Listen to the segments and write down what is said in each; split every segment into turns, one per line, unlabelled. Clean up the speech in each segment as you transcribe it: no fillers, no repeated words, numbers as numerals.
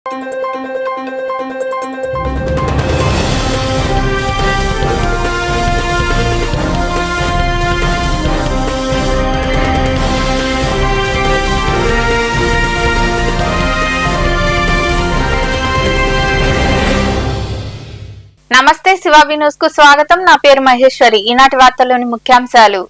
నమస్తే శివాబి న్యూస్ కు స్వాగతం. నా పేరు మహేశ్వరి. ఈనాటి వార్తల్లోని ముఖ్యాంశాలు.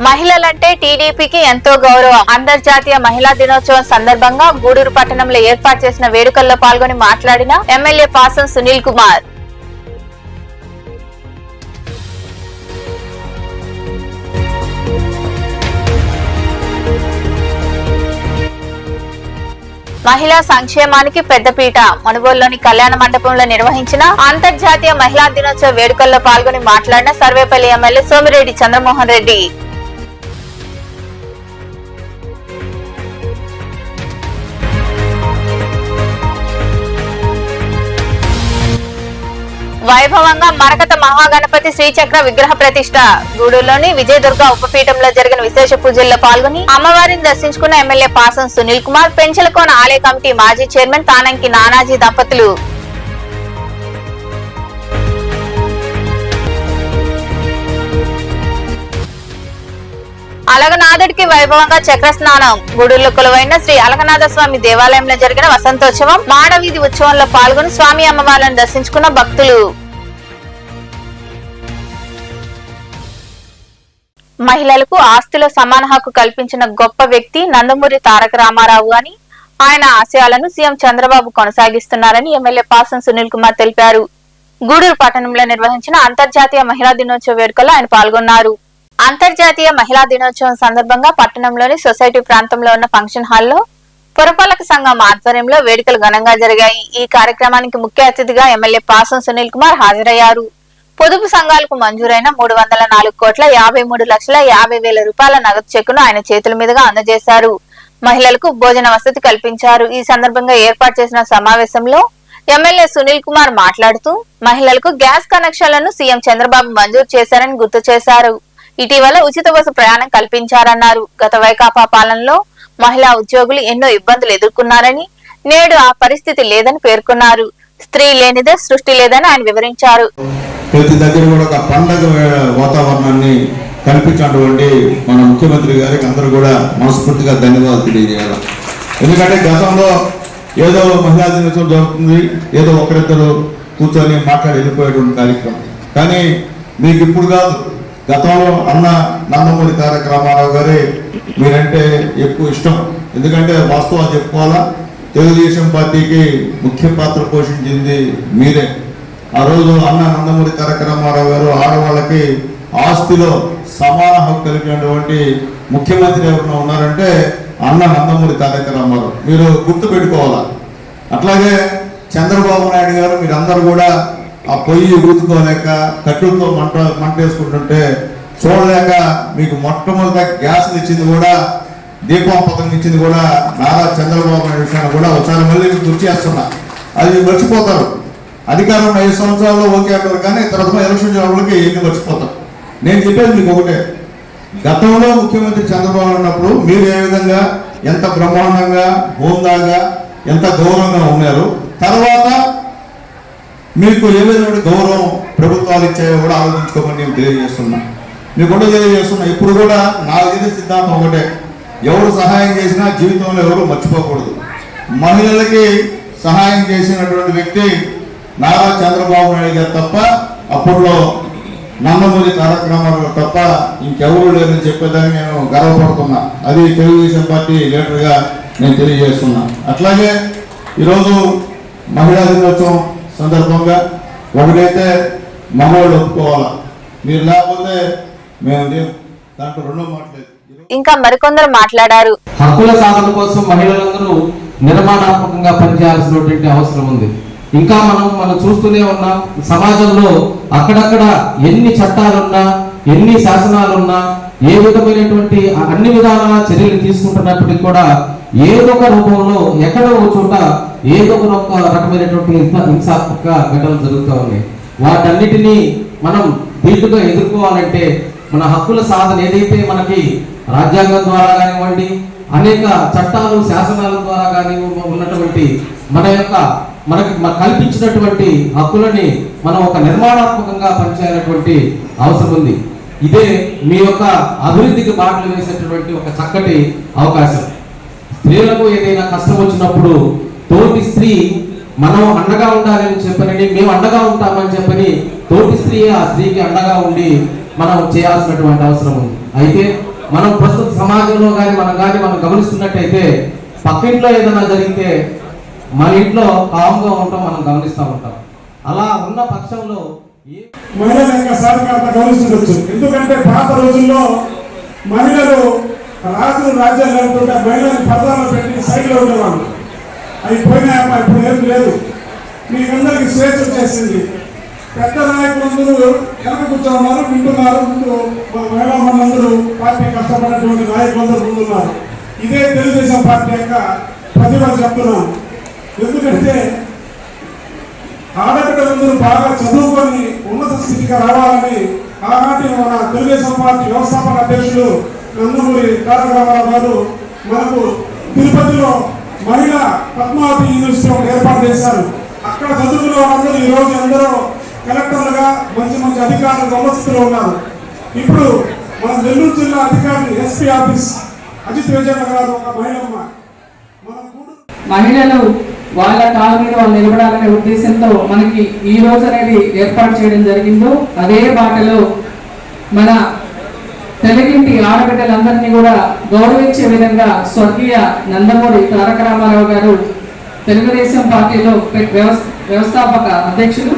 మహిళలంటే టీడీపీకి ఎంతో గౌరవం. అంతర్జాతీయ మహిళా దినోత్సవం సందర్భంగా గూడూరు పట్టణంలో ఏర్పాటు చేసిన వేడుకల్లో పాల్గొని మాట్లాడిన ఎమ్మెల్యే పాసం సునీల్ కుమార్. మహిళా సంక్షేమానికి పెద్దపీట. మనుబోలులోని కళ్యాణ మండపంలో నిర్వహించిన అంతర్జాతీయ మహిళా దినోత్సవ వేడుకల్లో పాల్గొని మాట్లాడిన సర్వేపల్లి ఎమ్మెల్యే సోమిరెడ్డి చంద్రమోహన్ రెడ్డి. వైభవంగా మరకత మహాగణపతి శ్రీచక్ర విగ్రహ ప్రతిష్ట. గూడూరులోని విజయదుర్గ ఉపపీఠంలో జరిగిన విశేష పూజల్లో పాల్గొని అమ్మవారిని దర్శించుకున్న ఎమ్మెల్యే పాసం సునీల్ కుమార్, పెంచలకోన ఆలయ కమిటీ మాజీ చైర్మన్ తానంకి నానాజీ దంపతులు. అలగనాథుడికి వైభవంగా చక్ర స్నానం. గూడూరులో కొలువైన శ్రీ అలగనాథ స్వామి దేవాలయంలో జరిగిన వసంతోత్సవం మాడవీధి ఉత్సవంలో పాల్గొని స్వామి అమ్మవార్లను దర్శించుకున్న భక్తులు. మహిళలకు ఆస్తిలో సమాన హక్కు కల్పించిన గొప్ప వ్యక్తి నందమూరి తారక రామారావు అని, ఆయన ఆశయాలను సీఎం చంద్రబాబు కొనసాగిస్తున్నారని ఎమ్మెల్యే పాసం సునీల్ కుమార్ తెలిపారు. గూడూరు పట్టణంలో నిర్వహించిన అంతర్జాతీయ మహిళా దినోత్సవ వేడుకల్లో ఆయన పాల్గొన్నారు. అంతర్జాతీయ మహిళా దినోత్సవం సందర్భంగా పట్టణంలోని సొసైటీ ప్రాంతంలో ఉన్న ఫంక్షన్ హాల్లో పురపాలక సంఘం ఆధ్వర్యంలో వేడుకలు ఘనంగా జరిగాయి. ఈ కార్యక్రమానికి ముఖ్య అతిథిగా ఎమ్మెల్యే పాసం సునీల్ కుమార్ హాజరయ్యారు. పొదుపు సంఘాలకు మంజూరైన 304,53,50,000 రూపాయల నగదు చెక్కును ఆయన చేతుల మీదుగా అందజేశారు. మహిళలకు భోజన వసతి కల్పించారు. ఈ సందర్భంగా ఏర్పాటు చేసిన సమావేశంలో ఎమ్మెల్యే సునీల్ కుమార్ మాట్లాడుతూ మహిళలకు గ్యాస్ కనెక్షన్లను సీఎం చంద్రబాబు మంజూరు చేశారని గుర్తు చేశారు. ఇటీవల ఉచిత బస్సు ప్రయాణం కల్పించారన్నారు. గత వైకాపా పాలనలో మహిళా ఉద్యోగులు ఎన్నో ఇబ్బందులు ఎదుర్కొన్నారని, నేడు ఆ పరిస్థితి లేదని పేర్కొన్నారు. స్త్రీ లేనిదే సృష్టి లేదని ఆయన వివరించారు.
ప్రతి దగ్గర కూడా ఒక పండగ వాతావరణాన్ని కల్పించినటువంటి మన ముఖ్యమంత్రి గారికి అందరూ కూడా మనస్ఫూర్తిగా ధన్యవాదాలు తెలియజేయాలి. ఎందుకంటే గతంలో ఏదో మహిళా దినోత్సవం జరుగుతుంది, ఏదో ఒకరిద్దరు కూర్చొని మాట్లాడి వెళ్ళిపోయేటువంటి కార్యక్రమం. కానీ మీకు ఇప్పుడు కాదు, గతంలో అన్న నందమూరి తారక రామారావు గారే మీరంటే ఎక్కువ ఇష్టం. ఎందుకంటే వాస్తవాలు చెప్పుకోవాలా, తెలుగుదేశం పార్టీకి ముఖ్య పాత్ర పోషించింది మీరే. ఆ రోజు అన్న నందమూరి తారక రామారావు గారు ఆడవాళ్ళకి ఆస్తిలో సమాన హక్కు కలిగినటువంటి ముఖ్యమంత్రి ఎవరైనా ఉన్నారంటే అన్న నందమూరి తారక రామారావు. మీరు గుర్తు పెట్టుకోవాలా. అట్లాగే చంద్రబాబు నాయుడు గారు మీరందరూ కూడా ఆ పొయ్యి ఊదుకోలేక కట్టులతో మంట వేసుకుంటుంటే చూడలేక మీకు మొట్టమొదట గ్యాస్ ఇచ్చింది కూడా, దీపం పథకం ఇచ్చింది కూడా నారా చంద్రబాబు నాయుడు విషయాన్ని కూడా ఒకసారి మళ్ళీ మీకు గుర్తు చేస్తున్నా. అది మర్చిపోతారు. అధికారం 5 సంవత్సరాల్లో ఓకే అంటారు, కానీ తర్వాత ఎలక్షన్ జనాలకి ఎన్ని మర్చిపోతారు. నేను చెప్పేది మీకు ఒకటే, గతంలో ముఖ్యమంత్రి చంద్రబాబు ఉన్నప్పుడు మీరు ఏ విధంగా ఎంత బ్రహ్మాండంగా హోందాగా ఎంత గౌరవంగా ఉన్నారు, తర్వాత మీకు ఏ విధమైన గౌరవం ప్రభుత్వాలు ఇచ్చాయో కూడా ఆలోచించుకోమని నేను తెలియజేస్తున్నా. మీకు కూడా తెలియజేస్తున్నా. ఇప్పుడు కూడా నాకు తెలిసిన సిద్ధాంతం ఒకటే, ఎవరు సహాయం చేసినా జీవితంలో ఎవరు మర్చిపోకూడదు. మహిళలకి సహాయం చేసినటువంటి వ్యక్తి నారా చంద్రబాబు నాయుడు గారు తప్ప, అప్పట్లో నందమూరి తారక రామారావు తప్ప ఇంకెవరూ లేదని చెప్పేదాన్ని నేను గర్వపడుతున్నా. అది తెలుగుదేశం పార్టీ లీడర్గా నేను తెలియజేస్తున్నా. అట్లాగే ఈరోజు మహిళా దినోత్సవం సందర్భంగా ఒకటైతే మగవాళ్ళు ఒప్పుకోవాలా, మీరు లేకపోతే మేము దాంట్లో రెండో మాట్లాడలేదు.
ఇంకా మరికొందరు మాట్లాడారు.
హక్కుల సాధన కోసం మహిళలందరూ నిర్మాణాత్మకంగా పనిచేయాల్సినటువంటి అవసరం ఉంది. ఇంకా మనం చూస్తూనే ఉన్నాం, సమాజంలో అక్కడక్కడ ఎన్ని చట్టాలున్నా, ఎన్ని శాసనాలున్నా, ఏ విధమైనటువంటి అన్ని విధాల చర్యలు తీసుకుంటున్నప్పటికీ కూడా ఏదో ఒక రూపంలో ఎక్కడో ఒక చోట ఏదో ఒక రకమైనటువంటి హింసాత్మక ఘటనలు జరుగుతూ ఉన్నాయి. వాటన్నిటినీ మనం ధీటుగా ఎదుర్కోవాలంటే మన హక్కుల సాధన ఏదైతే మనకి రాజ్యాంగం ద్వారా కానివ్వండి, అనేక చట్టాలు శాసనాల ద్వారా కానీ ఉన్నటువంటి మనకు కల్పించినటువంటి హక్కులని మనం ఒక నిర్మాణాత్మకంగా పనిచేయాలటువంటి అవసరం ఉంది. ఇదే మీ యొక్క అభివృద్ధికి బాటలు వేసేటటువంటి ఒక చక్కటి అవకాశం. స్త్రీలకు ఏదైనా కష్టం వచ్చినప్పుడు తోటి స్త్రీ మనం అండగా ఉండాలని చెప్పని, మేము అండగా ఉంటామని చెప్పని తోటి స్త్రీ ఆ స్త్రీకి అండగా ఉండి మనం చేయాల్సినటువంటి అవసరం ఉంది. అయితే మనం ప్రస్తుత సమాజంలో మనం గమనిస్తున్నట్టయితే పక్కింట్లో ఏదైనా జరిగితే మన ఇంట్లో కామ్గా ఉంటాం, మనం గమనిస్తూ ఉంటాం. అలా ఉన్న పక్షంలో
మహిళల యొక్క సాధికారత గమనించవచ్చు. ఎందుకంటే పాత రోజుల్లో మహిళలు రాజ్యాలు వెళ్తుంటే మహిళల్ని పదాలను పెట్టి సైడ్లో ఉండేవాళ్ళు. అవి పోయినాయమ్మా, ఇప్పుడు ఏం లేదు. మీకందరికి స్వేచ్ఛ వచ్చేసింది. పెద్ద నాయకులందరూ వెనక కూర్చోన్నారు, వింటున్నారు. ముందు మహిళా మనందరూ పార్టీ కష్టపడినటువంటి నాయకులందరూ ముందున్నారు. ఇదే తెలుగుదేశం పార్టీ యొక్క ప్రతిభ చెప్తున్నాను. ఎందుకంటే ఆడపిల్లలందరూ బాగా చదువుకొని ఉన్నత స్థితికి రావాలని ఆనాటి మన తెలుగుదేశం పార్టీ వ్యవస్థాపక అధ్యక్షులు నందమూరి తారక రామారావు గారు మనకు తిరుపతిలో మహిళా పద్మావతి యూనివర్సిటీ ఒకటి ఏర్పాటు చేశారు. అక్కడ చదువుకున్న వాళ్ళందరూ ఈ రోజు అందరూ కలెక్టర్లుగా మంచి మంచి అధికారులు గమనిస్తులో ఉన్నారు. ఇప్పుడు మన నెల్లూరు జిల్లా అధికారి ఎస్పీ ఆఫీస్ అజిత్ విజయనగర్ గారు ఒక మహిళమ్మ.
మహిళలు వాళ్ళ కాళ్ళ మీద వాళ్ళు నిలబడాలనే ఉద్దేశంతో మనకి ఈ రోజు అనేది ఏర్పాటు చేయడం జరిగిందో అదే బాటలో మన తెలుగింటి ఆడబిడ్డలందరినీ కూడా గౌరవించే విధంగా స్వర్గీయ నందమూరి తారక రామారావు గారు తెలుగుదేశం పార్టీలో వ్యవస్థాపక అధ్యక్షులు.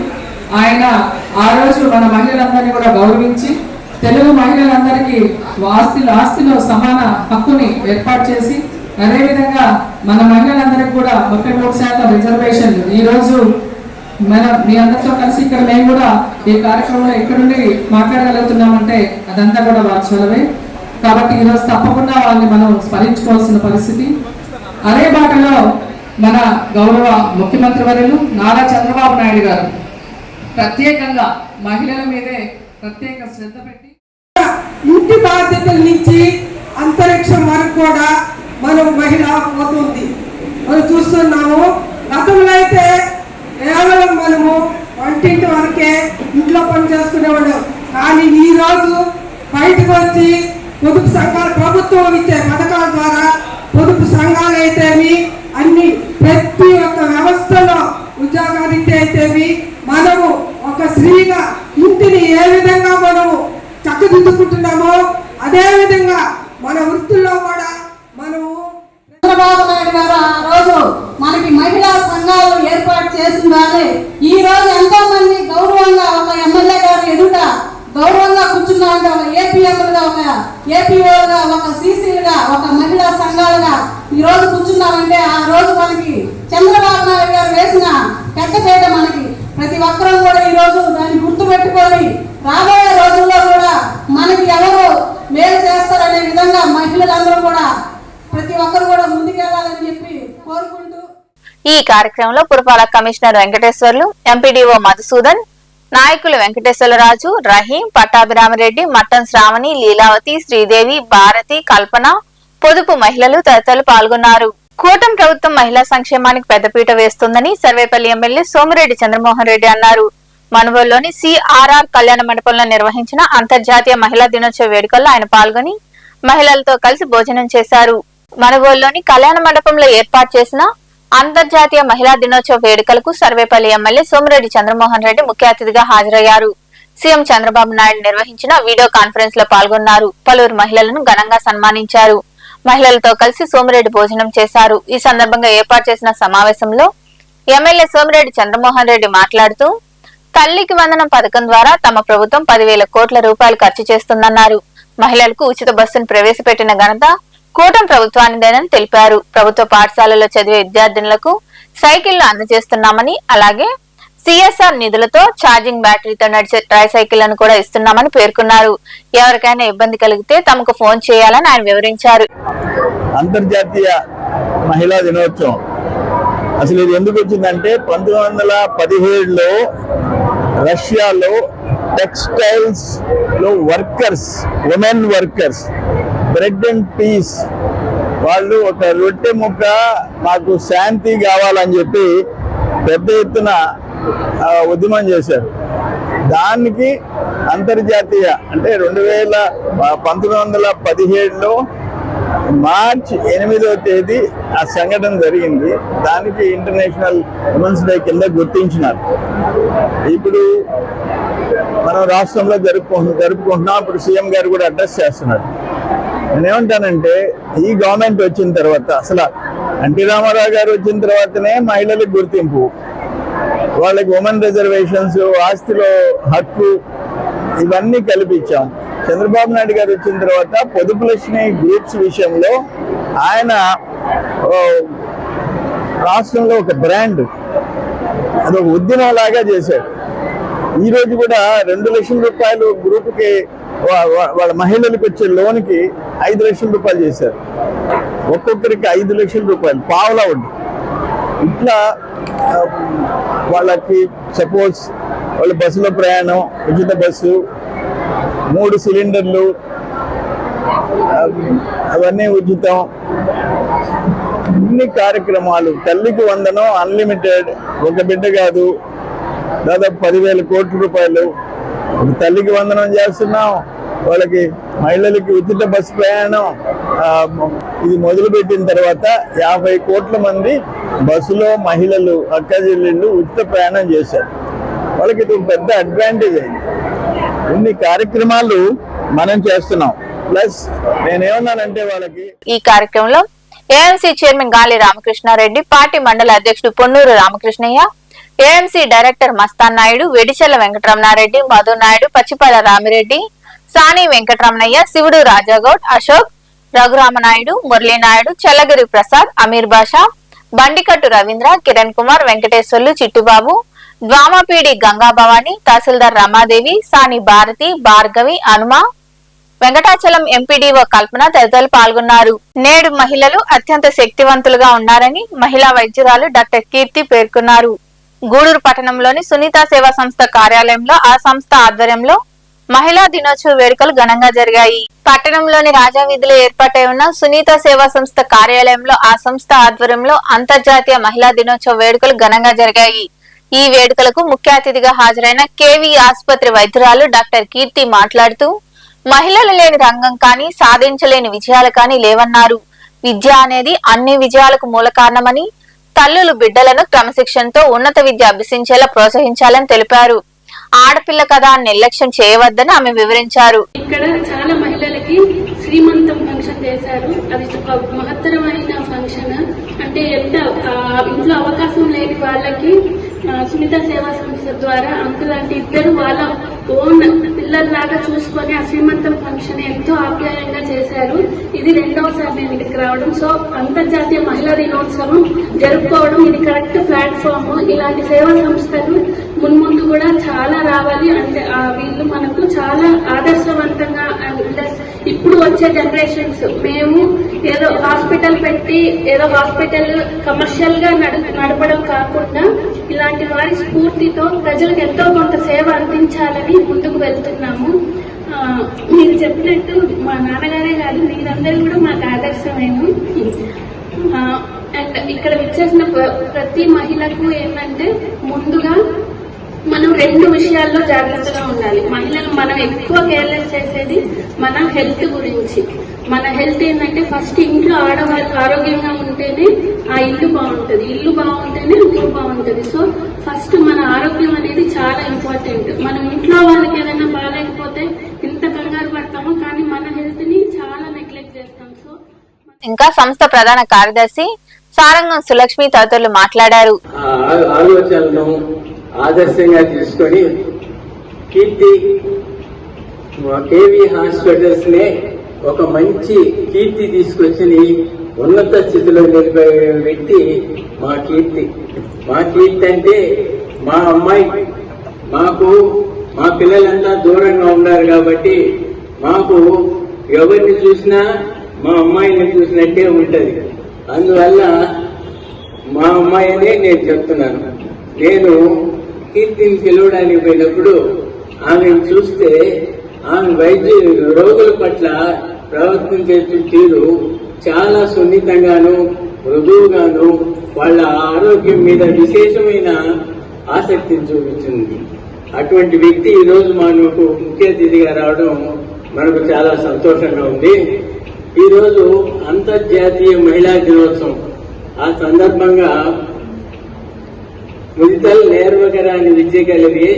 ఆయన ఆ రోజు మన మహిళలందరినీ కూడా గౌరవించి తెలుగు మహిళలందరికీ ఆస్తిలో సమాన హక్కుని ఏర్పాటు చేసి, అదేవిధంగా మన మహిళలందరికీ కూడా 33% రిజర్వేషన్ ఈ రోజు మీ అందరితో కలిసి ఇక్కడ మేము కూడా ఈ కార్యక్రమంలో ఎక్కడుండి మాట్లాడగలుగుతున్నామంటే అదంతా కూడా వాత్సలమే. కాబట్టి ఈరోజు తప్పకుండా వాళ్ళని మనం స్మరించుకోవాల్సిన పరిస్థితి. అదే బాటలో మన గౌరవ ముఖ్యమంత్రి వర్యులు నారా చంద్రబాబు నాయుడు గారు ప్రత్యేకంగా మహిళల మీదే ప్రత్యేక శ్రద్ధ పెట్టి
ఇంటి బాధ్యతల నుంచి అంతరిక్షం వరకు కూడా మనం మహిళ పోతుంది మనం చూస్తున్నాము. గతంలో అయితే కేవలం మనము వంటింటి వరకే ఇంట్లో పని చేసుకునేవాడు. కానీ ఈ రోజు బయటకు వచ్చి పొదుపు సంఘాలు ప్రభుత్వం ఇచ్చే పథకాల ద్వారా పొదుపు సంఘాలు అయితేమి అన్ని ప్రతి ఒక్క వ్యవస్థలో ఉద్యోగరీత్యా అయితేమి మనము ఒక స్త్రీగా ఇంటిని ఏ విధంగా మనము చక్కదిద్దుకుంటున్నామో అదే విధంగా మన వృత్తుల్లో కూడా మనము
చంద్రబాబు నాయుడు గారు ఆ రోజు మనకి మహిళా సంఘాలు ఏర్పాటు చేసిన వాళ్ళే ఈ రోజు ఎంతో మంది గౌరవంగా ఒక ఎమ్మెల్యే గారు ఎదుట గౌరవంగా కూర్చున్నామంటే ఒక ఏపీఎంలుగా, ఒక ఏపీఓలుగా, ఒక సీసీలుగా, ఒక మహిళా సంఘాలుగా ఈ రోజు కూర్చున్నామంటే ఆ రోజు మనకి చంద్రబాబు నాయుడు గారు వేసిన పెద్దపేట మనకి ప్రతి ఒక్కరూ కూడా ఈ రోజు దాన్ని గుర్తుపెట్టుకొని రాబోయే రోజుల్లో కూడా మనకి ఎవరు మేలు చేస్తారనే విధంగా మహిళలందరూ కూడా ప్రతి ఒక్కరు కూడా ముందుకెళ్లాలని చెప్పి కోరుకుంటూ
ఈ కార్యక్రమంలో పురపాలక కమిషనర్ వెంకటేశ్వర్లు, ఎంపీడీఓ మధుసూదన్, నాయకులు వెంకటేశ్వరరాజు, రహీం, పట్టాభిరామరెడ్డి, మట్టం శ్రావణి, లీలావతి, శ్రీదేవి, భారతి, కల్పన, పొదుపు మహిళలు తదితరులు పాల్గొన్నారు. కూటమి ప్రభుత్వం మహిళా సంక్షేమానికి పెద్దపీట వేస్తుందని సర్వేపల్లి ఎమ్మెల్యే సోమిరెడ్డి చంద్రమోహన్ రెడ్డి అన్నారు. మనుగోలులోని సిఆర్ఆర్ కళ్యాణ మండపంలో నిర్వహించిన అంతర్జాతీయ మహిళా దినోత్సవ వేడుకల్లో ఆయన పాల్గొని మహిళలతో కలిసి భోజనం చేశారు. మనుగోలులోని కళ్యాణ మండపంలో ఏర్పాటు చేసిన అంతర్జాతీయ మహిళా దినోత్సవ వేడుకలకు సర్వేపల్లి ఎమ్మెల్యే సోమిరెడ్డి చంద్రమోహన్ రెడ్డి ముఖ్య అతిథిగా హాజరయ్యారు. సీఎం చంద్రబాబు నాయుడు నిర్వహించిన వీడియో కాన్ఫరెన్స్ లో పాల్గొన్నారు. పలువురు మహిళలను ఘనంగా సన్మానించారు. మహిళలతో కలిసి సోమిరెడ్డి భోజనం చేశారు. ఈ సందర్భంగా ఏర్పాటు చేసిన సమావేశంలో ఎమ్మెల్యే సోమిరెడ్డి చంద్రమోహన్ రెడ్డి మాట్లాడుతూ తల్లికి వందనం పథకం ద్వారా తమ ప్రభుత్వం 10,000 కోట్ల రూపాయలు ఖర్చు చేస్తుందన్నారు. మహిళలకు ఉచిత బస్సును ప్రవేశపెట్టిన ఘనత కూటమి ప్రభుత్వానిదేనని తెలిపారు. ప్రభుత్వ పాఠశాలలో చదివే విద్యార్థినులకు సైకిళ్లు అందజేస్తున్నామని, అలాగే సిఎస్ఆర్ నిధులతో ఛార్జింగ్ బ్యాటరీతో నడిచే ట్రైసైకిళ్లను కూడా ఇస్తున్నామని పేర్కొన్నారు. ఎవరికైనా ఇబ్బంది కలిగితే తమకు ఫోన్ చేయాలని ఆయన వివరించారు.
అంతర్జాతీయ మహిళా దినోత్సవం. అసలు ఇది ఎందుకు వచ్చిందంటే 1917లో రష్యాలో టెక్స్టైల్స్ లో workers, women workers, bread and peace వాళ్ళు ఒక రొట్టె ముక్క మాకు శాంతి కావాలని చెప్పి పెద్ద ఎత్తున ఉద్యమం చేశారు. దానికి అంతర్జాతీయ అంటే 1917లో మార్చి 8వ తేదీ ఆ సంఘటన జరిగింది. దానికి ఇంటర్నేషనల్ ఉమెన్స్ డే కింద గుర్తించినారు. ఇప్పుడు మనం రాష్ట్రంలో జరుపుకుంటున్నాం. ఇప్పుడు సీఎం గారు కూడా అడ్రస్ చేస్తున్నారు. నేనేమంటానంటే ఈ గవర్నమెంట్ వచ్చిన తర్వాత, అసలు ఎన్టీ రామారావు గారు వచ్చిన తర్వాతనే మహిళలకు గుర్తింపు, వాళ్ళకి ఉమెన్ రిజర్వేషన్స్, ఆస్తిలో హక్కు ఇవన్నీ కల్పించాం. చంద్రబాబు నాయుడు గారు వచ్చిన తర్వాత పొదుపు లక్ష్మి గ్రూప్స్ విషయంలో ఆయన రాష్ట్రంలో ఒక బ్రాండ్, అదొక ఉద్యమం లాగా చేశాడు. ఈ రోజు కూడా 2 లక్షల రూపాయలు గ్రూప్కి వాళ్ళ మహిళలకు వచ్చే లోన్కి 5 లక్షల రూపాయలు చేశారు. ఒక్కొక్కరికి 5 లక్షల రూపాయలు పావలా వడ్డీ. ఇట్లా వాళ్ళకి సపోజ్ వాళ్ళ బస్సులో ప్రయాణం, ఉచిత బస్సు, 3 సిలిండర్లు అవన్నీ ఉచితం, ఇన్ని కార్యక్రమాలు, తల్లికి వందనం అన్లిమిటెడ్, ఒక బిడ్డ కాదు దాదాపు 10,000 కోట్ల రూపాయలు తల్లికి వందనం చేస్తున్నాం. వాళ్ళకి మహిళలకి ఉచిత బస్సు ప్రయాణం. ఇది మొదలుపెట్టిన తర్వాత 50 కోట్ల మంది బస్సులో మహిళలు, అక్క చెల్లెళ్ళు ఉచిత ప్రయాణం చేశారు. వాళ్ళకి ఇది పెద్ద అడ్వాంటేజ్ అయింది. ఇన్ని కార్యక్రమాలు మనం చేస్తున్నాం. ప్లస్ నేనేమన్నానంటే వాళ్ళకి
ఈ కార్యక్రమంలో ఏఎంసీ చైర్మన్ గాలి రామకృష్ణారెడ్డి, పార్టీ మండల అధ్యక్షుడు పొన్నూరు రామకృష్ణయ్య, ఏఎంసీ డైరెక్టర్ మస్తాన్ నాయుడు, వెడిచెల్ల వెంకటరమణారెడ్డి, మధు నాయుడు, పచ్చిపాల రామిరెడ్డి, సాని వెంకటరమణయ్య, శివుడు రాజాగౌడ్, అశోక్, రఘురామనాయుడు, మురళీనాయుడు, చెల్లగిరి ప్రసాద్, అమీర్ బాషా, బండికట్టు రవీంద్ర, కిరణ్ కుమార్, వెంకటేశ్వర్లు, చిట్టుబాబు, ద్వామాపీడి గంగాభవాని, తహసీల్దార్ రమాదేవి, సాని భారతి, భార్గవి, హనుమ, వెంకటాచలం ఎంపీడీఓ కల్పన తదితరులు పాల్గొన్నారు. నేడు మహిళలు అత్యంత శక్తివంతులుగా ఉన్నారని మహిళా వైద్యురాలు డాక్టర్ కీర్తి పేర్కొన్నారు. గూడూరు పట్టణంలోని సునీత సేవా సంస్థ కార్యాలయంలో ఆ సంస్థ ఆధ్వర్యంలో మహిళా దినోత్సవ వేడుకలు ఘనంగా జరిగాయి. పట్టణంలోని రాజా వీధిలో ఏర్పాటై ఉన్న సునీత సేవా సంస్థ కార్యాలయంలో ఆ సంస్థ ఆధ్వర్యంలో అంతర్జాతీయ మహిళా దినోత్సవ వేడుకలు ఘనంగా జరిగాయి. ఈ వేడుకలకు ముఖ్య అతిథిగా హాజరైన కేవీ ఆసుపత్రి వైద్యురాలు డాక్టర్ కీర్తి మాట్లాడుతూ, మహిళలు లేని రంగం కానీ సాధించలేని విజయాలు కానీ లేవన్నారు. విద్య అనేది అన్ని విజయాలకు మూల కారణమని, తల్లులు బిడ్డలను క్రమశిక్షణతో ఉన్నత విద్య అభ్యసించేలా ప్రోత్సహించాలని తెలిపారు. ఆడపిల్ల కదా నిర్లక్ష్యం చేయవద్దని ఆమె వివరించారు.
ఇక్కడ చాలా మహిళలకి శ్రీమంతం ఫంక్షన్ చేశారు. అది ఒక మహత్తరమైన ఫంక్షన్. అంటే ఎంత ఇంట్లో అవకాశం లేని వాళ్ళకి సునీత సేవా సంస్థ ద్వారా అంకుల్ అంటే ఇద్దరు వాళ్ళ ఓన్ పిల్లల్లాగా చూసుకొని ఆ శ్రీమంతం ఫంక్షన్ ఎంతో ఆప్యాయంగా చేశారు. ఇది 2వసారి నేను ఇక్కడికి రావడం. సో అంతర్జాతీయ మహిళా దినోత్సవం జరుపుకోవడం ఇది కరెక్ట్ ప్లాట్ఫామ్. ఇలాంటి సేవా సంస్థలు మున్ముందు కూడా చాలా రావాలి. అంటే వీళ్ళు మనకు చాలా ఆదర్శవంతంగా ఇప్పుడు వచ్చే జనరేషన్స్ మేము ఏదో హాస్పిటల్ పెట్టి ఏదో హాస్పిటల్ కమర్షియల్ గా నడపడం కాకుండా ఇలాంటి వారి స్ఫూర్తితో ప్రజలకు ఎంతో కొంత సేవ అందించాలని ముందుకు వెళ్తున్నాము. మీరు చెప్పినట్టు మా నాన్నగారే కాదు మీరందరూ కూడా మాకు ఆదర్శమైన. అండ్ ఇక్కడ విచ్చేసిన ప్రతి మహిళకు ఏంటంటే ముందుగా మనం 2 విషయాల్లో జాగ్రత్తగా ఉండాలి. మహిళలు మనం ఎక్కువ కేర్లెస్ చేసేది మన హెల్త్ గురించి. మన హెల్త్ ఏంటంటే ఫస్ట్ ఇంట్లో ఆడవాళ్ళు ఆరోగ్యంగా ఉంటేనే ఆ ఇల్లు బాగుంటుంది, ఇల్లు బాగుంటేనే ఊరు బాగుంటుంది. సో ఫస్ట్ మన ఆరోగ్యం అనేది చాలా ఇంపార్టెంట్. మనం ఇంట్లో వాళ్ళకి ఏదైనా బాగాలేకపోతే ఇంత కంగారు పడతాము, కానీ మన హెల్త్ ని చాలా నెగ్లెక్ట్ చేస్తాం. సో
ఇంకా సంస్థ ప్రధాన కార్యదర్శి సారంగం సులక్ష్మి తదితరులు మాట్లాడారు.
ఆదర్శంగా తీసుకొని కీర్తి కేవీ హాస్పిటల్స్ నే ఒక మంచి కీర్తి తీసుకొచ్చి ఉన్నత స్థితిలో నిలిపే వ్యక్తి మా కీర్తి. మా కీర్తి అంటే మా అమ్మాయి. మాకు మా పిల్లలంతా దూరంగా ఉన్నారు కాబట్టి మాకు ఎవరిని చూసినా మా అమ్మాయిని చూసినట్టే ఉంటది. అందువల్ల మా అమ్మాయినే నేను చెప్తున్నాను. నేను కీర్తిని పిలవడానికి పోయినప్పుడు ఆమెను చూస్తే ఆమె రోగుల పట్ల ప్రవర్తించే తీరు చాలా సున్నితంగాను మృదువుగాను వాళ్ళ ఆరోగ్యం మీద విశేషమైన ఆసక్తిని చూపించింది. అటువంటి వ్యక్తి ఈరోజు మనకు ముఖ్య అతిథిగా రావడం మనకు చాలా సంతోషంగా ఉంది. ఈరోజు అంతర్జాతీయ మహిళా దినోత్సవం. ఆ సందర్భంగా ముదితల్ నేర్వకరాని విద్య కలిగి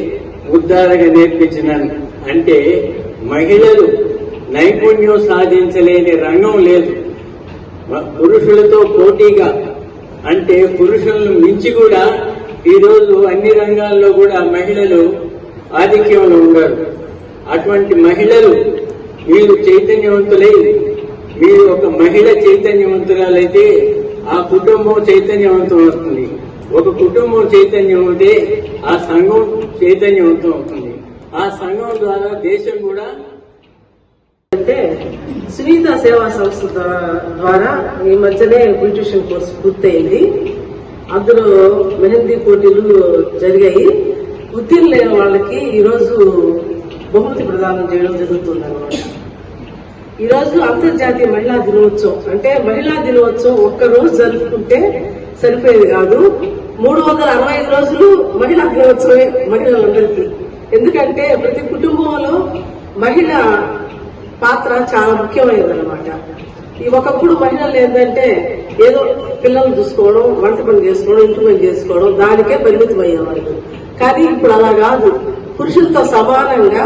ఉద్ధారగా నేర్పించినాను. అంటే మహిళలు నైపుణ్యం సాధించలేని రంగం లేదు. పురుషులతో పోటీగా, అంటే పురుషులను మించి కూడా ఈరోజు అన్ని రంగాల్లో కూడా మహిళలు ఆధిక్యంలో ఉన్నారు. అటువంటి మహిళలు మీరు చైతన్యవంతులై, మీరు ఒక మహిళ చైతన్యవంతురాలైతే ఆ కుటుంబం చైతన్యవంతం అవుతుంది. ఒక కుటుంబం చైతన్యం అవుతే ఆ సంఘం చైతన్యవంతం అవుతుంది. ఆ సంఘం ద్వారా దేశం కూడా.
అంటే సునీత సేవా సంస్థ ద్వారా ఈ మధ్యనే బ్యూటిషియన్ కోర్స్ పూర్తయింది. అందులో మెహందీ పోటీలు జరిగాయి. ఉత్తీర్ణులైన వాళ్ళకి ఈరోజు బహుమతి ప్రదానం చేయడం జరుగుతుంది అన్నమాట. ఈరోజు అంతర్జాతీయ మహిళా దినోత్సవం. అంటే మహిళా దినోత్సవం ఒక్కరోజు జరుపుకుంటే సరిపోయేది కాదు. 365 రోజులు మహిళా దినోత్సవమే మహిళలందరికీ. ఎందుకంటే ప్రతి కుటుంబంలో మహిళ పాత్ర చాలా ముఖ్యమైనది అనమాట. ఈ ఒకప్పుడు మహిళలు ఏంటంటే ఏదో పిల్లలు చూసుకోవడం, వంట పని చేసుకోవడం, ఇంటి పని చేసుకోవడం, దానికే పరిమితం అయ్యేవాళ్ళు. కానీ ఇప్పుడు అలా కాదు. పురుషులతో సమానంగా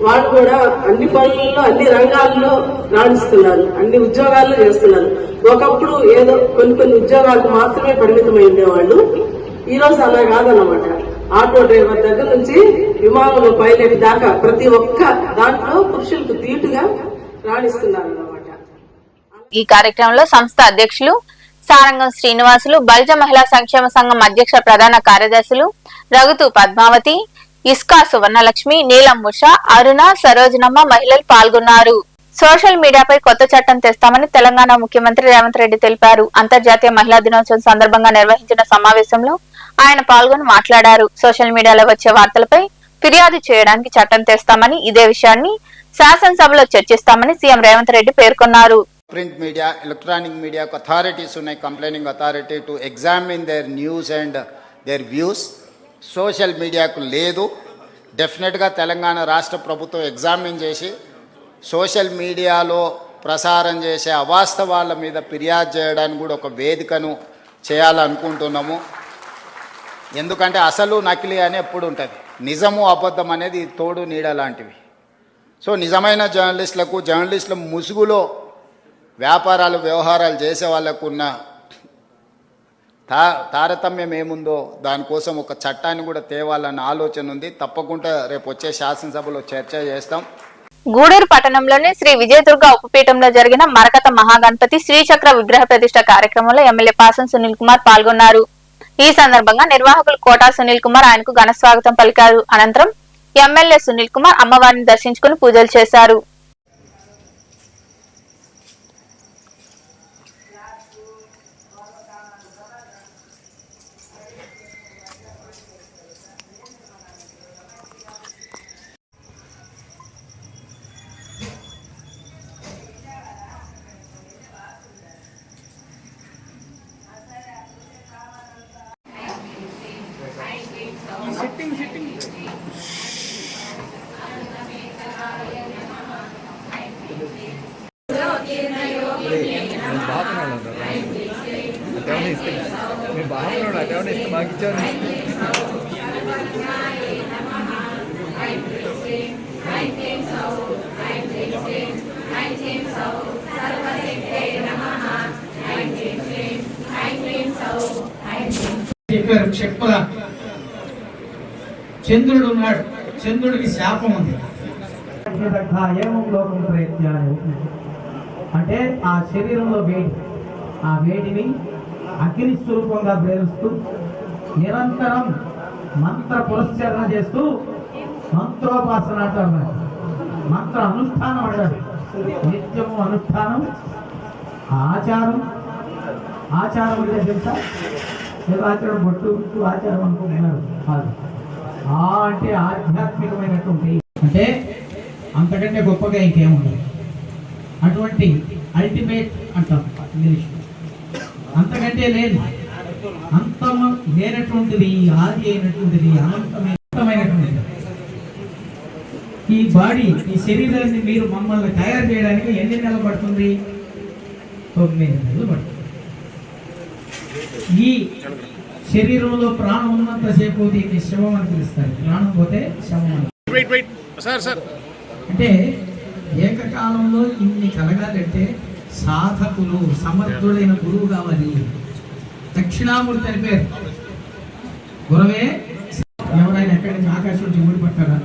వాళ్ళు కూడా అన్ని పనులలో, అన్ని రంగాల్లో రాణిస్తున్నారు, అన్ని ఉద్యోగాల్లో చేస్తున్నారు. ఒకప్పుడు ఏదో కొన్ని ఉద్యోగాలకు మాత్రమే పరిమితమై ఉండేవాళ్ళు. ఈ రోజు అలా కాదన్నమాట. ఆటో డ్రైవర్ దగ్గర నుంచి విమానంలో పైలట్ దాకా ప్రతి ఒక్క దాంట్లో పురుషులకు తీటుగా రాణిస్తున్నారు అన్నమాట.
ఈ కార్యక్రమంలో సంస్థ అధ్యక్షులు సారంగం శ్రీనివాసులు, బలిజ మహిళా సంక్షేమ సంఘం అధ్యక్ష ప్రధాన కార్యదర్శులు రఘుతు పద్మావతి, ఇస్కా సువర్ణలక్ష్మి, నీలం ఉష, అరుణ, సరోజనమ్మ మహిళలు పాల్గొన్నారు. సోషల్ మీడియాపై కొత్త చట్టం తెస్తామని తెలంగాణ ముఖ్యమంత్రి రేవంత్ రెడ్డి తెలిపారు. అంతర్జాతీయ మహిళా దినోత్సవం సందర్భంగా నిర్వహించిన సమావేశంలో ఆయన పాల్గొని మాట్లాడారు. సోషల్ మీడియాలో వచ్చే వార్తలపై ఫిర్యాదు చేయడానికి చట్టం తెస్తామని, ఇదే విషయాన్ని శాసనసభలో చర్చిస్తామని సీఎం రేవంత్ రెడ్డి పేర్కొన్నారు.
Print media, electronic media authorities ఉన్నాయి, complaining authority to examine their news and their views. Social మీడియాకు లేదు. డెఫినెట్గా తెలంగాణ రాష్ట్ర ప్రభుత్వం ఎగ్జామిన్ చేసి సోషల్ మీడియాలో ప్రసారం చేసే అవాస్తవాల మీద ఫిర్యాదు చేయడానికి కూడా ఒక వేదికను చేయాలనుకుంటున్నాము. ఎందుకంటే అసలు నకిలీ అని ఎప్పుడు ఉంటుంది, నిజము అబద్ధం అనేది తోడు నీడ లాంటివి. సో నిజమైన జర్నలిస్టుల ముసుగులో వ్యాపారాలు వ్యవహారాలు చేసే వాళ్ళకు ఉన్న తారతమ్యం ఏముందో దానికోసం ఒక చట్టాన్ని కూడా తేవాలన్న ఆలోచన ఉంది. తప్పకుండా రేపు వచ్చే శాసనసభలో చర్చ చేస్తాం.
గూడూరు పట్టణంలోని శ్రీ విజయదుర్గ ఉపపీఠంలో జరిగిన మరకత మహాగణపతి శ్రీచక్ర విగ్రహ ప్రతిష్ట కార్యక్రమంలో ఎమ్మెల్యే పాసం సునీల్ కుమార్ పాల్గొన్నారు. ఈ సందర్భంగా నిర్వాహకులు కోటా సునీల్ కుమార్ ఆయనకు ఘన స్వాగతం పలికారు. అనంతరం ఎమ్మెల్యే సునీల్ కుమార్ అమ్మవారిని దర్శించుకుని పూజలు చేశారు.
చెప్పుల చంద్రుడు ఉన్నాడు, చంద్రుడికి శాపం ఉంది. అంటే ఆ శరీరంలో వేడి, ఆ వేడిని అగ్ని స్వరూపంగా ప్రేరిస్తూ నిరంతరం మంత్ర పురస్చరణ చేస్తూ మంత్రోపాసన అంటారు, మంత్ర అనుష్ఠానం అంటారు. నిత్యము అనుష్ఠానం, ఆచారం, ఆచారం అంటే తెలుసా? ఏదో ఆచారం బొట్టు ఆచారం అనుకుంటున్నారు కాదు. అంటే ఆధ్యాత్మికమైనటువంటి, అంటే అంతకంటే గొప్పగా ఇంకేముండదు. అటువంటి అల్టిమేట్ అంటాం ఇంగ్లీష్, అంతకంటే లేదు. అంతం లేనటువంటిది, ఆది అయినటువంటిది, అనంతమైనటువంటిది. ఈ బాడీ, ఈ శరీరాన్ని మీరు మమ్మల్ని తయారు చేయడానికి ఎన్ని నెలలు పడుతుంది? 9 నెలలు పడుతుంది. ఈ శరీరంలో ప్రాణం ఉన్నంతసేపు దీన్ని శవం అని పిలుస్తారు, ప్రాణం పోతే శవం అని. అంటే ఏకకాలంలో ఇన్ని కలగాలంటే సాధకులు, సమర్థుడైన గురువు కావాలి. దక్షిణామూర్తి అని పేరు. గురవే ఎవరైనా ఎక్కడి నుంచి ఆకాశం నుంచి ఊడిపడతాడా?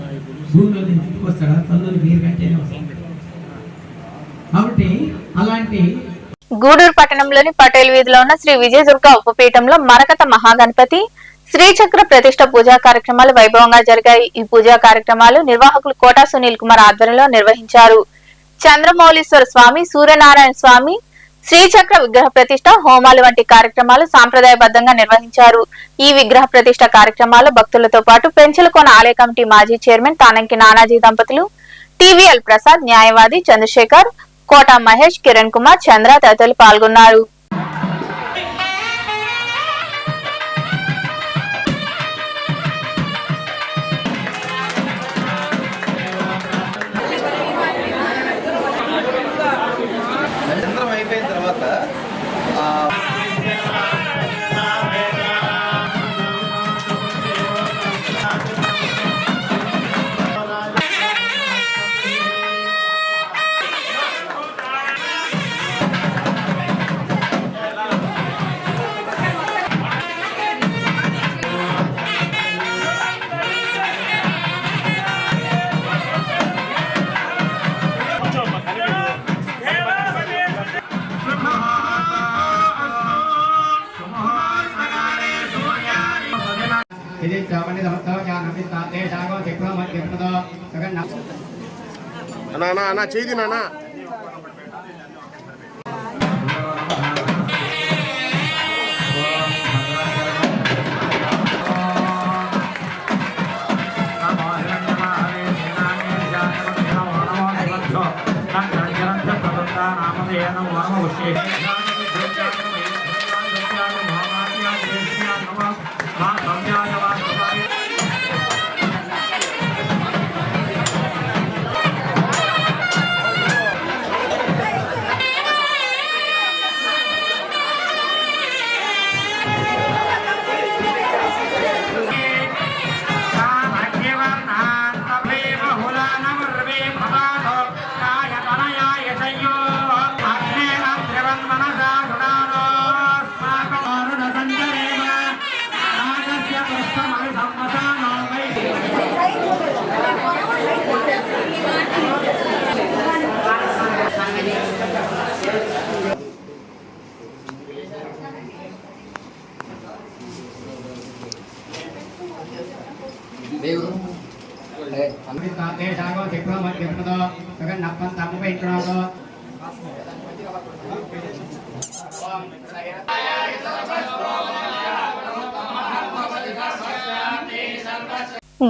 భూమిలో నుంచి ఇంటికి వస్తాడా? తల్లులు మీరు కంటేనే వస్తాడు. కాబట్టి అలాంటి
గూడూరు పట్టణంలోని పటేల్ వీధిలో ఉన్న శ్రీ విజయదుర్గ ఉపపీఠంలో మరకత మహాగణపతి శ్రీచక్ర ప్రతిష్ట పూజా కార్యక్రమాలు వైభవంగా జరిగాయి. ఈ పూజా కార్యక్రమాలు నిర్వాహకులు కోటా సునీల్ కుమార్ ఆధ్వర్యంలో నిర్వహించారు. చంద్రమౌళీశ్వర స్వామి, సూర్యనారాయణ స్వామి శ్రీచక్ర విగ్రహ ప్రతిష్ట, హోమాలు వంటి కార్యక్రమాలు సాంప్రదాయబద్ధంగా నిర్వహించారు. ఈ విగ్రహ ప్రతిష్ట కార్యక్రమాల్లో భక్తులతో పాటు పెంచలకోన ఆలయ కమిటీ మాజీ చైర్మన్ తానంకి నానాజీ దంపతులు, టీవీఎల్ ప్రసాద్, న్యాయవాది చంద్రశేఖర్, కోటా మహేష్, కిరణ్ కుమార్, చంద్ర తదితరులు పాల్గొన్నారు.
అయిపోయిన తర్వాత
నానా చేయి నానా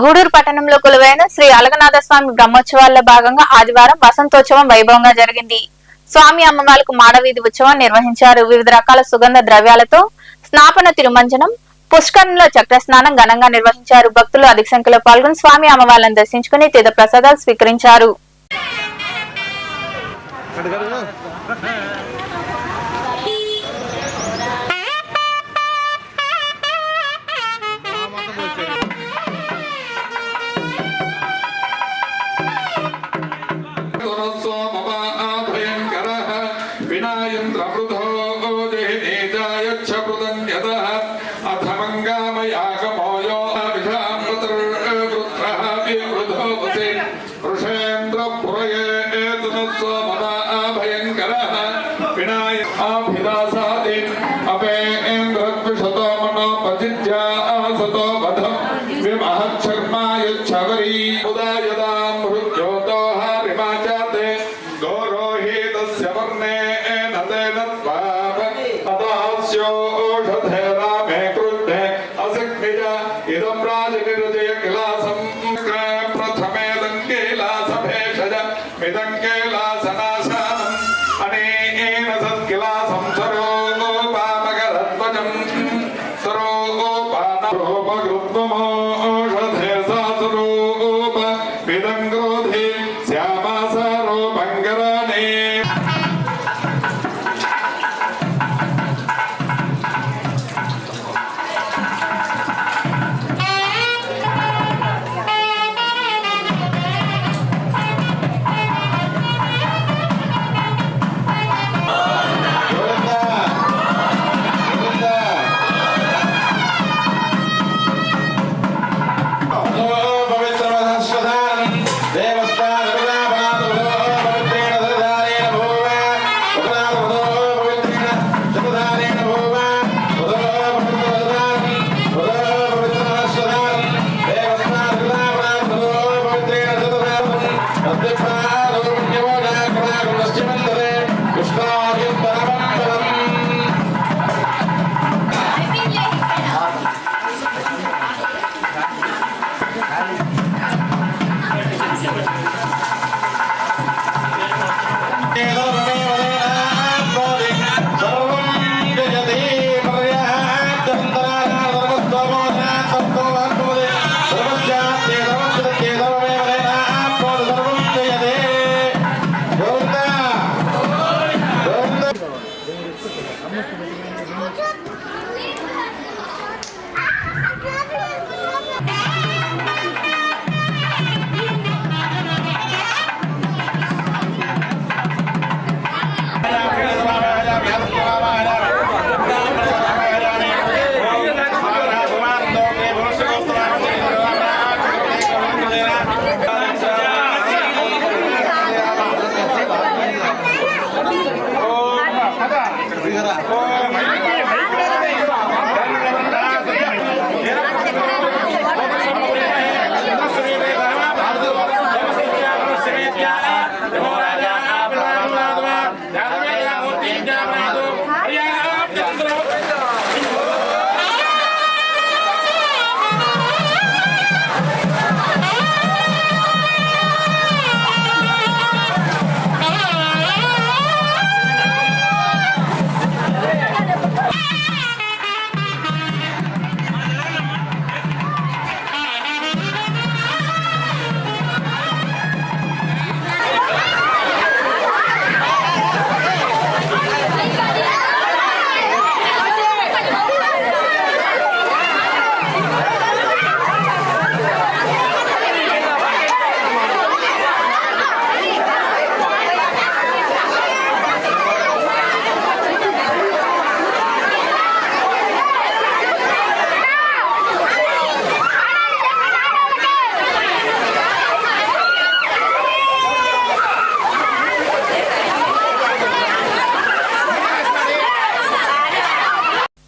గూడూరు పట్టణంలో కొలువైన శ్రీ అలగనాథ స్వామి బ్రహ్మోత్సవాల్లో భాగంగా ఆదివారం వసంతోత్సవం వైభవంగా జరిగింది. స్వామి అమ్మవార్లకు మాడవీధి ఉత్సవం నిర్వహించారు. వివిధ రకాల సుగంధ ద్రవ్యాలతో స్నాపన తిరుమంజనం, పుష్కరంలో చక్ర స్నానం ఘనంగా నిర్వహించారు. భక్తులు అధిక సంఖ్యలో పాల్గొని స్వామి అమ్మవార్లను దర్శించుకుని తీర్థ ప్రసాదాలు స్వీకరించారు.
इदं राजनिरजय किलासं प्रथमे दङ्केलासभेषज मिदं केलासनाशानम् अनेन सत्किलासं सरोपामकरध्वजं सरोपानरोपगृत्वमोषधे सासुरूप मिदं क्रोधे श्यामासारोपङ्गराणे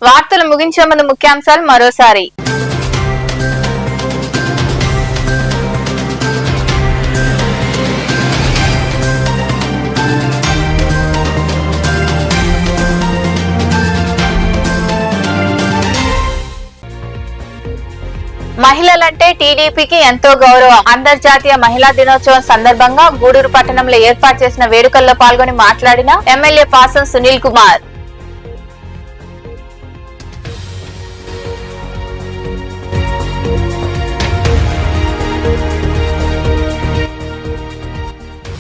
వార్తలు ముగించే ముందు ముఖ్యాంశాలు మరోసారి. మహిళలంటే టీడీపీకి ఎంతో గౌరవం. అంతర్జాతీయ మహిళా దినోత్సవం సందర్భంగా గూడూరు పట్టణంలో ఏర్పాటు చేసిన వేడుకల్లో పాల్గొని మాట్లాడిన ఎమ్మెల్యే పాసం సునీల్ కుమార్.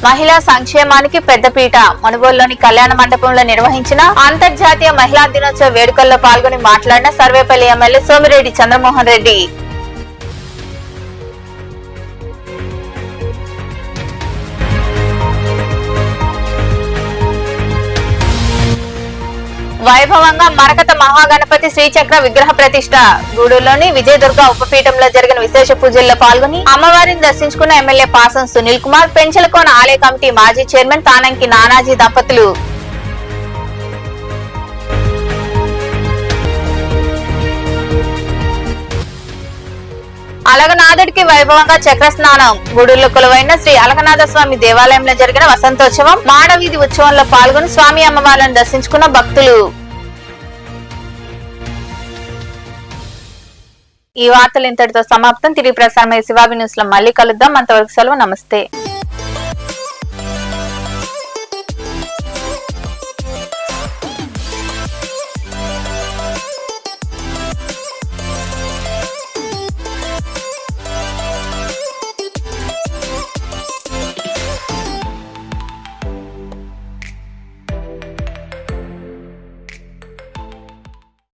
మహిళా సంక్షేమానికి పెద్దపీట. మనుబోలులోని కళ్యాణ మండపంలో నిర్వహించిన అంతర్జాతీయ మహిళా దినోత్సవ వేడుకల్లో పాల్గొని మాట్లాడిన సర్వేపల్లి ఎమ్మెల్యే సోమిరెడ్డి చంద్రమోహన్ రెడ్డి. వైభవంగా మరకత మహాగణపతి శ్రీచక్ర విగ్రహ ప్రతిష్ట. గూడూరులోని విజయదుర్గ ఉపపీఠంలో జరిగిన విశేష పూజల్లో పాల్గొని అమ్మవారిని దర్శించుకున్న ఎమ్మెల్యే పాసం సునీల్ కుమార్, పెంచలకోన ఆలయ కమిటీ మాజీ చైర్మన్ తానంకి నానాజీ దంపతులు. అలగనాథుడికి వైభవంగా చక్ర స్నానం. గూడూరులో కొలువైన శ్రీ అలగనాథ స్వామి దేవాలయంలో జరిగిన వసంతోత్సవం మాడవీధి ఉత్సవంలో పాల్గొని స్వామి అమ్మవార్లను దర్శించుకున్న భక్తులు. ఈ వార్తలు ఇంతటితో సమాప్తం. తిరిగి ప్రసారమయ్యే శివాబి న్యూస్ లో మళ్ళీ కలుద్దాం. అంతవరకు సెలవు. నమస్తే.